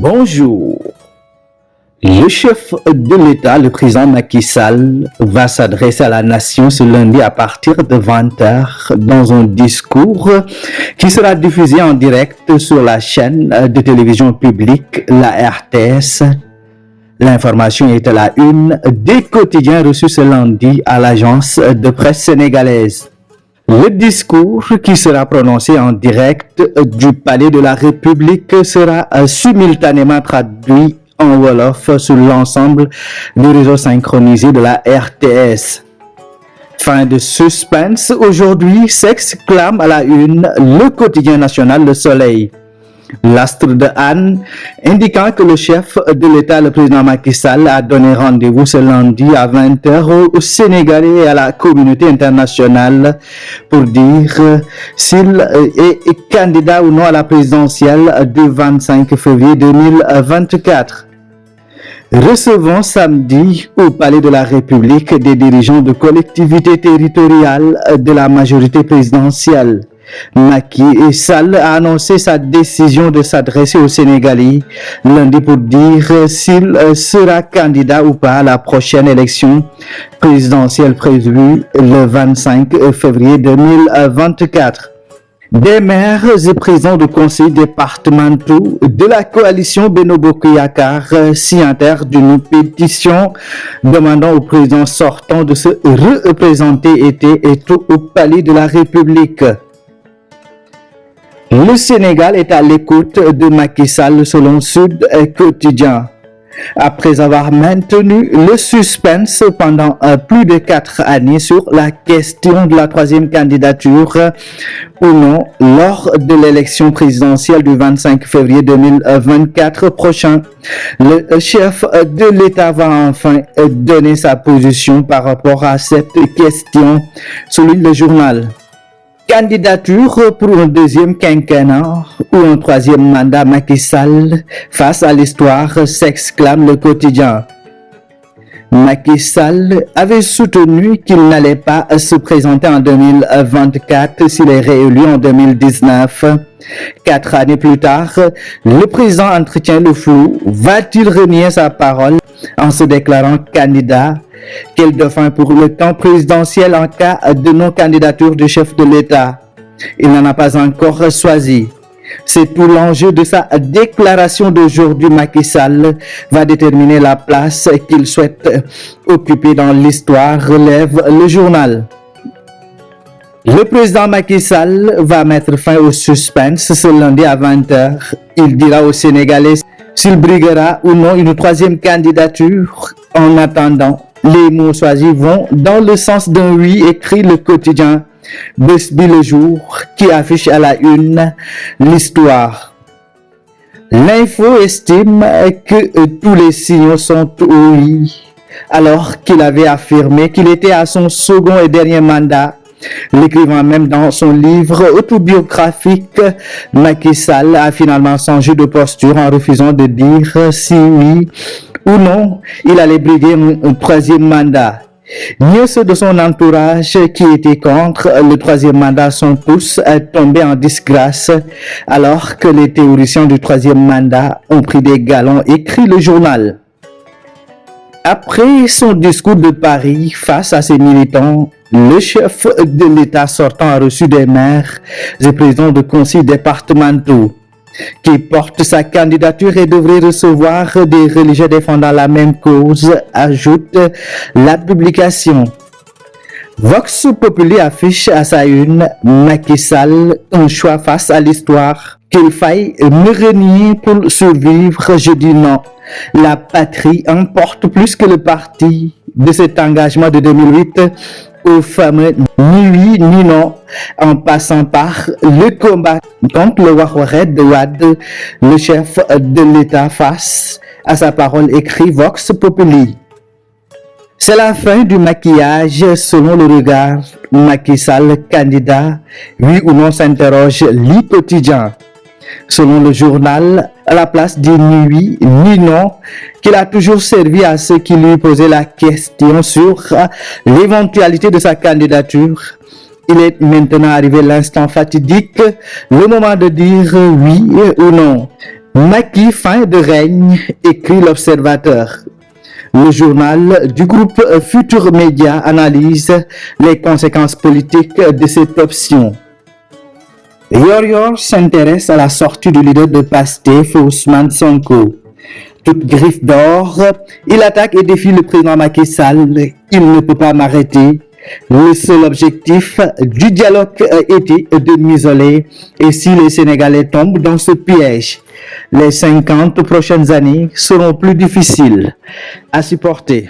Bonjour. Le chef de l'État, le président Macky Sall, va s'adresser à la nation ce lundi à partir de 20h dans un discours qui sera diffusé en direct sur la chaîne de télévision publique, la RTS. L'information est à la une des quotidiens reçus ce lundi à l'agence de presse sénégalaise. Le discours qui sera prononcé en direct du Palais de la République sera simultanément traduit en Wolof sur l'ensemble du réseau synchronisé de la RTS. Fin de suspense, aujourd'hui s'exclame à la une le quotidien national Le Soleil. L'astre de Anne, indiquant que le chef de l'État, le président Macky Sall, a donné rendez-vous ce lundi à 20h aux Sénégalais et à la communauté internationale pour dire s'il est candidat ou non à la présidentielle du 25 février 2024. Recevons samedi au Palais de la République des dirigeants de collectivités territoriales de la majorité présidentielle. Macky Sall a annoncé sa décision de s'adresser aux Sénégalais lundi pour dire s'il sera candidat ou pas à la prochaine élection présidentielle prévue le 25 février 2024. Des maires et présidents de conseils départementaux de la coalition Benno Bokk Yakaar signataires d'une pétition demandant au président sortant de se représenter étaient au Palais de la République. Le Sénégal est à l'écoute de Macky Sall selon Sud Quotidien. Après avoir maintenu le suspense pendant plus de 4 années sur la question de la troisième candidature ou non lors de l'élection présidentielle du 25 février 2024 prochain, le chef de l'État va enfin donner sa position par rapport à cette question, souligne le journal. Candidature pour un deuxième quinquennat ou un troisième mandat Macky Sall face à l'histoire, s'exclame le quotidien. Macky Sall avait soutenu qu'il n'allait pas se présenter en 2024 s'il est réélu en 2019. 4 années plus tard, le président entretient le flou. Va-t-il renier sa parole en se déclarant candidat? Quel dauphin pour le camp présidentiel en cas de non-candidature du chef de l'État? Il n'en a pas encore choisi. C'est tout l'enjeu de sa déclaration d'aujourd'hui. Macky Sall va déterminer la place qu'il souhaite occuper dans l'histoire, relève le journal. Le président Macky Sall va mettre fin au suspense ce lundi à 20h. Il dira aux Sénégalais s'il briguera ou non une troisième candidature. En attendant, les mots choisis vont dans le sens d'un oui, écrit le quotidien Besbi le jour qui affiche à la une l'histoire. L'info estime que tous les signaux sont oui, alors qu'il avait affirmé qu'il était à son second et dernier mandat. L'écrivain même dans son livre autobiographique, Macky Sall a finalement changé de posture en refusant de dire si oui ou non il allait briguer un troisième mandat. Mieux ceux de son entourage qui étaient contre le troisième mandat sont tous tombés en disgrâce alors que les théoriciens du troisième mandat ont pris des galons, écrit le journal. Après son discours de Paris face à ses militants, le chef de l'État sortant a reçu des maires et présidents de conseils départementaux qui portent sa candidature et devrait recevoir des religieux défendant la même cause, ajoute la publication. Vox Populi affiche à sa une Macky Sall, un choix face à l'histoire. Qu'il faille me renier pour survivre, je dis non. La patrie importe plus que le parti. De cet engagement de 2008 au fameux ni oui ni non, en passant par le combat contre le Wahored de Wade, le chef de l'État face à sa parole, écrit Vox Populi. C'est la fin du maquillage selon le regard. Macky Sall candidat, oui ou non, s'interroge le quotidien. Selon le journal, à la place dit ni oui ni non, qu'il a toujours servi à ceux qui lui posaient la question sur l'éventualité de sa candidature. Il est maintenant arrivé l'instant fatidique, le moment de dire oui ou non. Macky, fin de règne, écrit l'Observateur. Le journal du groupe Futur Média analyse les conséquences politiques de cette option. Yor s'intéresse à la sortie du leader de Pastef, Ousmane Sonko. Toute griffe d'or, il attaque et défie le président Macky Sall. Il ne peut pas m'arrêter. Le seul objectif du dialogue était de m'isoler. Et si les Sénégalais tombent dans ce piège, les 50 prochaines années seront plus difficiles à supporter.